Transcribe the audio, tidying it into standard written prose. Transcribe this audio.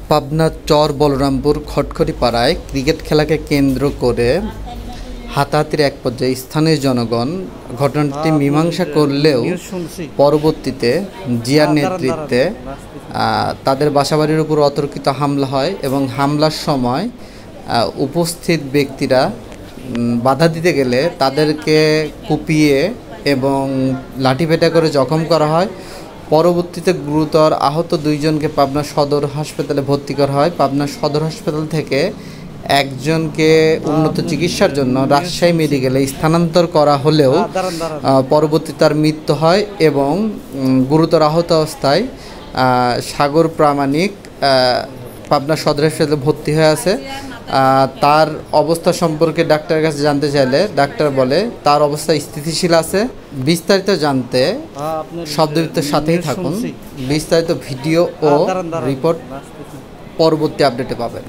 পাবনার চর বলরামপুর খটখটি পাড়ায় ক্রিকেট খেলাকে কেন্দ্র করে হাতাহাতির এক পর্যায়ে স্থানীয় জনগণ ঘটনাটি মীমাংসা করলেও পরবর্তীতে জিয়ার নেতৃত্বে তাদের বাসাবাড়ির উপর অতর্কিত হামলা হয় এবং হামলার সময় উপস্থিত ব্যক্তিরা বাধা দিতে গেলে তাদেরকে কুপিয়ে এবং লাঠিপেটা করে জখম করা হয়। পরবর্তীতে গুরুতর আহত দুইজনকে পাবনা সদর হাসপাতালে ভর্তি করা হয়। পাবনা সদর হাসপাতাল থেকে একজনকে উন্নত চিকিৎসার জন্য রাজশাহী মেডিকেলে স্থানান্তর করা হলেও পরবর্তীতে তার মৃত্যু হয় এবং গুরুতর আহত অবস্থায় সাগর প্রামাণিক পাবনা সদর হাসপাতালে ভর্তি হয়ে আছে। তার অবস্থা সম্পর্কে ডাক্তারের কাছে জানতে চাইলে ডাক্তার বলে তার অবস্থা স্থিতিশীল আছে। বিস্তারিত জানতে শব্দবিত্তের সাথেই থাকুন। বিস্তারিত ভিডিও ও রিপোর্ট পরবর্তী আপডেটে পাবেন।